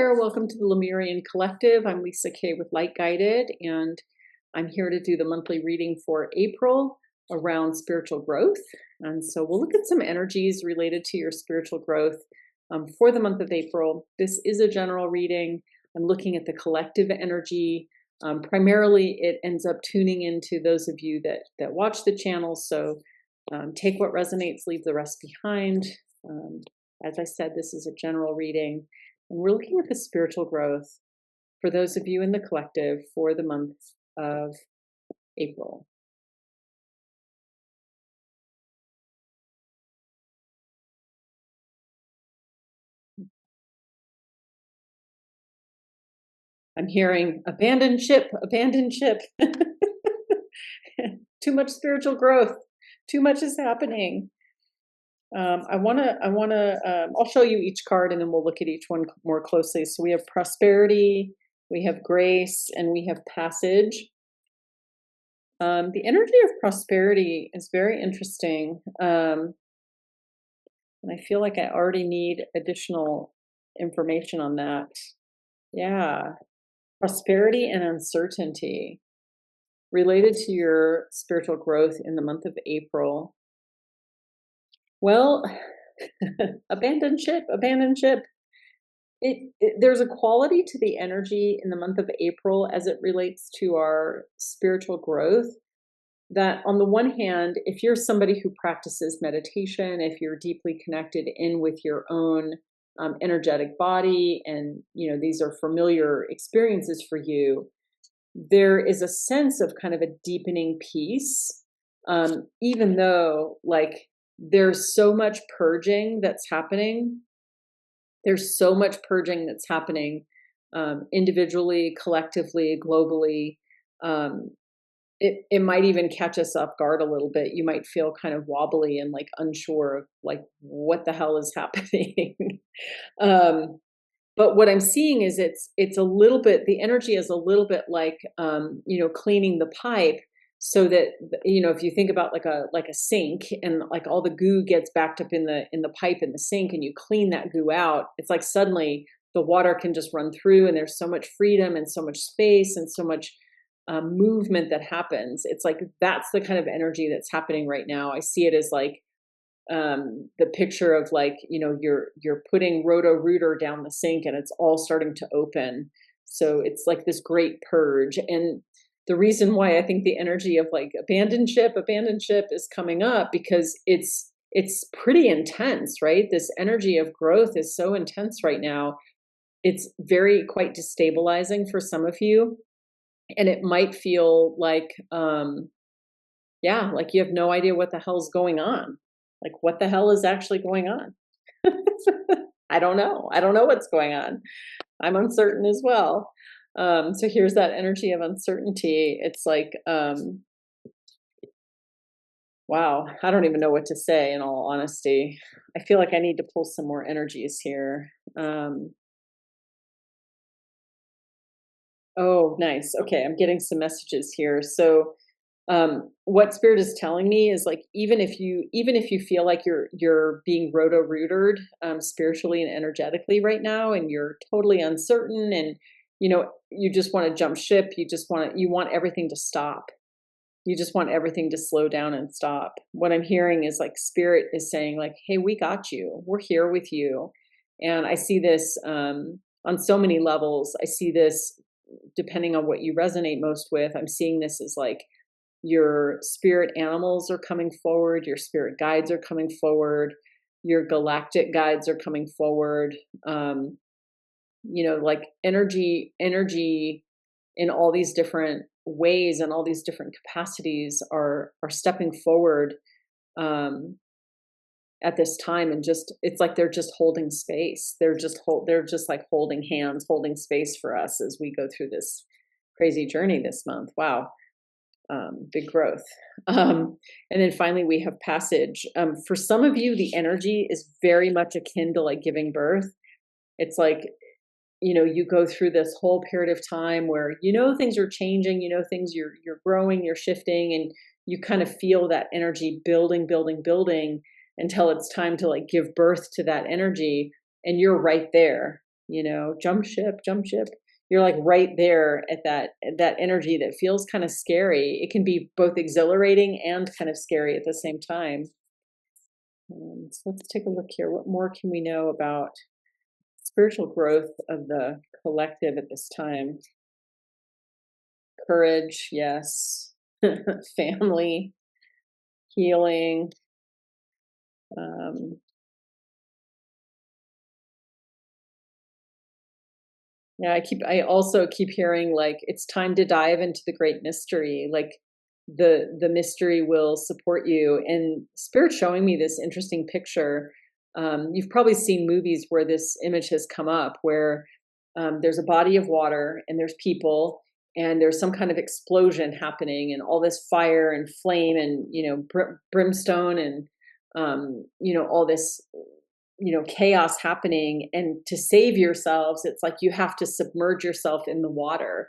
there, welcome to the Lemurian Collective. I'm Lisa Kay with Light Guided, and I'm here to do the monthly reading for April around spiritual growth. And so we'll look at some energies related to your spiritual growth for the month of April. This is a general reading. I'm looking at the collective energy. Primarily, it ends up tuning into those of you that watch the channel. So take what resonates, leave the rest behind. As I said, this is a general reading. And we're looking at the spiritual growth for those of you in the collective for the month of April. I'm hearing abandoned ship, abandoned ship. Too much spiritual growth. Too much is happening. I'll show you each card and then we'll look at each one more closely. So we have prosperity, we have grace, and we have passage. The energy of prosperity is very interesting. And I feel like I already need additional information on that. Yeah. Prosperity and uncertainty related to your spiritual growth in the month of April. Well, abandoned ship, abandoned ship. There's a quality to the energy in the month of April as it relates to our spiritual growth that on the one hand, if you're somebody who practices meditation, if you're deeply connected in with your own energetic body, and these are familiar experiences for you, there is a sense of kind of a deepening peace, even though there's so much purging that's happening. There's so much purging that's happening individually, collectively, globally. It might even catch us off guard a little bit. You might feel kind of wobbly and unsure of what the hell is happening. But what I'm seeing is it's a little bit, the energy is a little bit like cleaning the pipe, so that if you think about like a sink, and all the goo gets backed up in the pipe in the sink, and you clean that goo out, it's like suddenly the water can just run through, and there's so much freedom and so much space and so much movement that happens. It's like that's the kind of energy that's happening right now. I see it as the picture of you're putting Roto-Rooter down the sink and it's all starting to open. So it's like this great purge. And the reason why I think the energy of abandoned ship is coming up, because it's pretty intense, right? This energy of growth is so intense right now. It's quite destabilizing for some of you. And it might feel like you have no idea what the hell's going on. What the hell is actually going on? I don't know. I don't know what's going on. I'm uncertain as well. So here's that energy of uncertainty. It's wow, I don't even know what to say, in all honesty. I feel like I need to pull some more energies here. Oh, nice. Okay, I'm getting some messages here. So what Spirit is telling me is even if you feel like you're being roto-rootered spiritually and energetically right now, and you're totally uncertain, and you just want to jump ship, you want everything to stop. You just want everything to slow down and stop. What I'm hearing is Spirit is saying hey, we got you. We're here with you. And I see this on so many levels. I see this depending on what you resonate most with. I'm seeing this as your spirit animals are coming forward, your spirit guides are coming forward, your galactic guides are coming forward. Energy in all these different ways and all these different capacities are stepping forward at this time, and it's like they're just holding space. They're just holding hands, holding space for us as we go through this crazy journey this month. Wow. Big growth. And then finally we have passage. For some of you, the energy is very much akin to giving birth. It's you go through this whole period of time where things are changing, things you're growing, you're shifting, and you kind of feel that energy building until it's time to give birth to that energy, and you're right there. jump ship, jump ship. You're like right there at that energy that feels kind of scary. It can be both exhilarating and kind of scary at the same time. So let's take a look here. What more can we know about spiritual growth of the collective at this time? Courage, yes. Family, healing. Um, Yeah, I also keep hearing like it's time to dive into the great mystery. Like the mystery will support you. And Spirit's showing me this interesting picture. You've probably seen movies where this image has come up, where there's a body of water and there's people and there's some kind of explosion happening and all this fire and flame and brimstone and all this chaos happening, and to save yourselves it's like you have to submerge yourself in the water,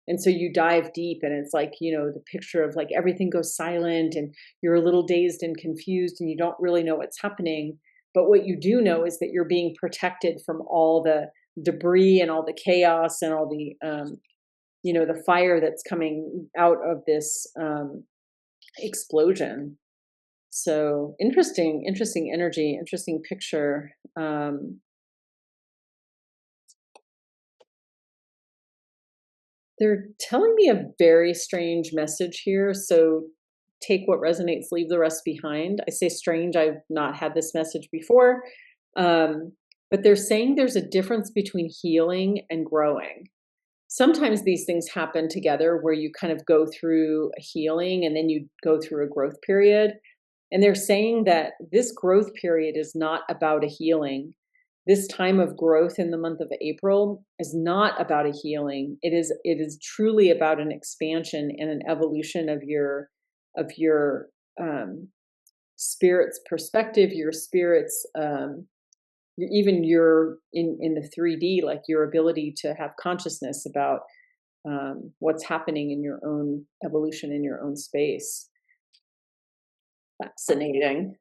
and so you dive deep and it's like the picture of like everything goes silent and you're a little dazed and confused and you don't really know what's happening, but what you do know is that you're being protected from all the debris and all the chaos and all the fire that's coming out of this explosion. So interesting energy, interesting picture. They're telling me a very strange message here. So take what resonates, leave the rest behind. I say strange, I've not had this message before. Um, but they're saying there's a difference between healing and growing. Sometimes these things happen together where you kind of go through a healing and then you go through a growth period. And they're saying that this growth period is not about a healing. This time of growth in the month of April is not about a healing. It is truly about an expansion and an evolution of your spirit's perspective, your spirit's even your in the 3D, like your ability to have consciousness about what's happening in your own evolution in your own space. Fascinating.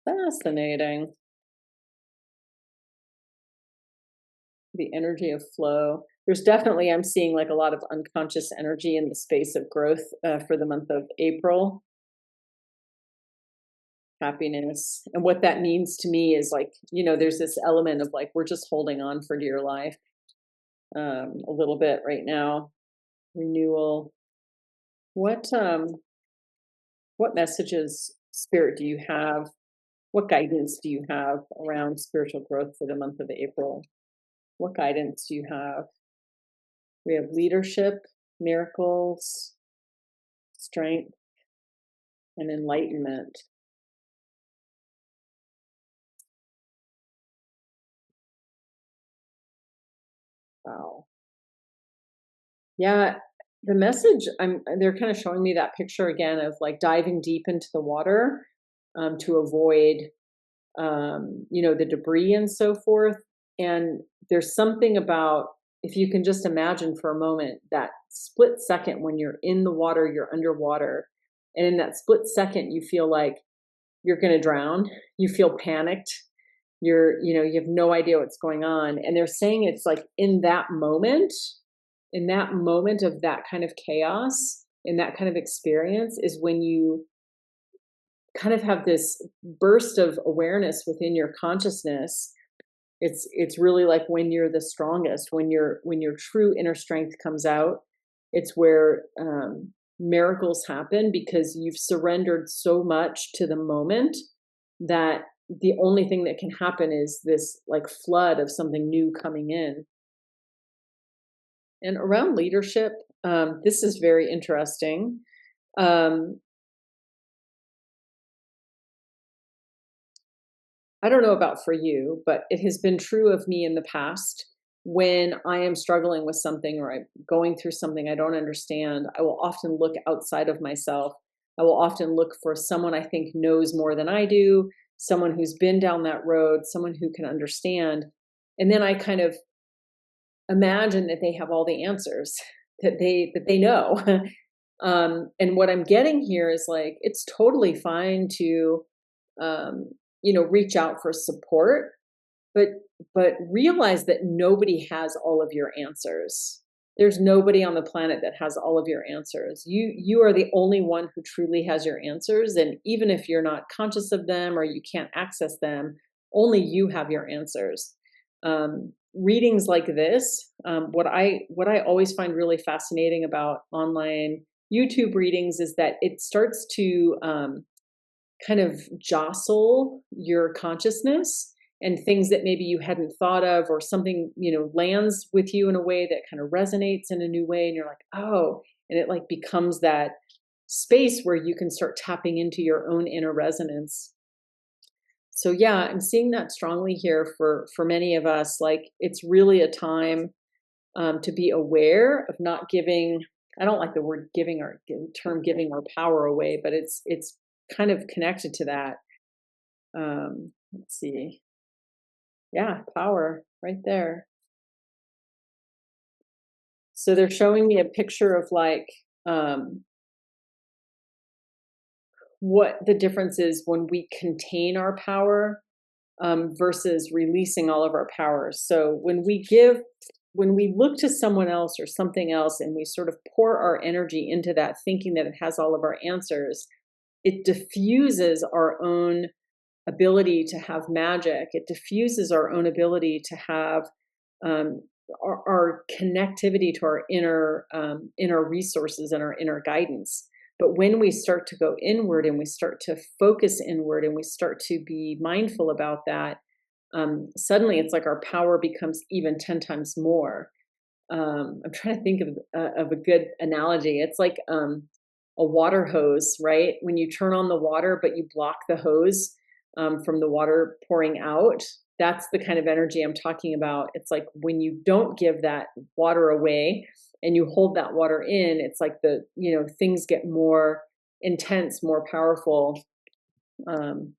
Fascinating. The energy of flow. There's definitely, I'm seeing like a lot of unconscious energy in the space of growth for the month of April. Happiness. And what that means to me is like, there's this element of like, we're just holding on for dear life a little bit right now. Renewal. What messages, Spirit, do you have? What guidance do you have around spiritual growth for the month of April? What guidance do you have? We have leadership, miracles, strength, and enlightenment. Wow. Yeah, the message, they're kind of showing me that picture again of like diving deep into the water to avoid the debris and so forth. And there's something about, if you can just imagine for a moment that split second when you're in the water, you're underwater. And in that split second, you feel like you're going to drown. You feel panicked. You have no idea what's going on. And they're saying it's like in that moment of that kind of chaos, in that kind of experience is when you kind of have this burst of awareness within your consciousness. It's really like when you're the strongest, when your true inner strength comes out. It's where miracles happen because you've surrendered so much to the moment that the only thing that can happen is this like flood of something new coming in. And around leadership, this is very interesting. Um, I don't know about for you, but it has been true of me in the past. When I am struggling with something or I'm going through something I don't understand, I will often look outside of myself. I will often look for someone I think knows more than I do, someone who's been down that road, someone who can understand. And then I kind of imagine that they have all the answers, that they know. And what I'm getting here is like it's totally fine to reach out for support, but realize that nobody has all of your answers. There's nobody on the planet that has all of your answers. You are the only one who truly has your answers, and even if you're not conscious of them or you can't access them, only you have your answers. Readings like this, what I always find really fascinating about online YouTube readings is that it starts to kind of jostle your consciousness, and things that maybe you hadn't thought of, or something, lands with you in a way that kind of resonates in a new way. And you're like, oh, and it like becomes that space where you can start tapping into your own inner resonance. So yeah, I'm seeing that strongly here for many of us. Like, it's really a time to be aware of not giving. I don't like the word giving, or term giving our power away, but it's kind of connected to that. Let's see. Yeah, power right there. So they're showing me a picture of like what the difference is when we contain our power versus releasing all of our powers. So when we look to someone else or something else and we sort of pour our energy into that, thinking that it has all of our answers, it diffuses our own ability to have magic. It diffuses our own ability to have um, our connectivity to our inner resources and our inner guidance. But when we start to go inward and we start to focus inward and we start to be mindful about that, suddenly it's like our power becomes even 10 times more. I'm trying to think of a good analogy. It's like a water hose, right? When you turn on the water, but you block the hose from the water pouring out, that's the kind of energy I'm talking about. It's like when you don't give that water away and you hold that water in, it's like things get more intense, more powerful,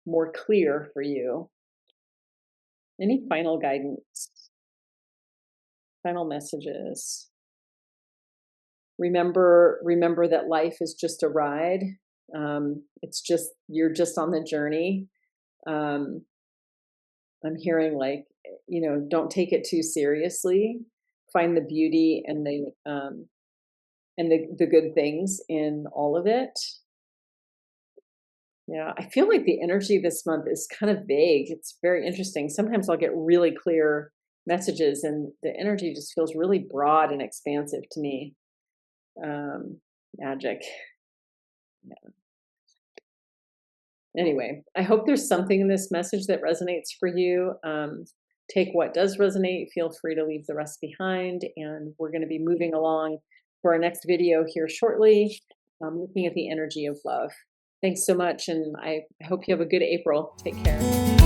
more clear for you. Any final guidance, final messages? Remember that life is just a ride. You're just on the journey. I'm hearing like, don't take it too seriously. Find the beauty and the good things in all of it. Yeah, I feel like the energy this month is kind of vague. It's very interesting. Sometimes I'll get really clear messages, and the energy just feels really broad and expansive to me. Magic. Yeah. Anyway, I hope there's something in this message that resonates for you. Take what does resonate. Feel free to leave the rest behind. And we're going to be moving along for our next video here shortly, looking at the energy of love. Thanks so much, and I hope you have a good April. Take care.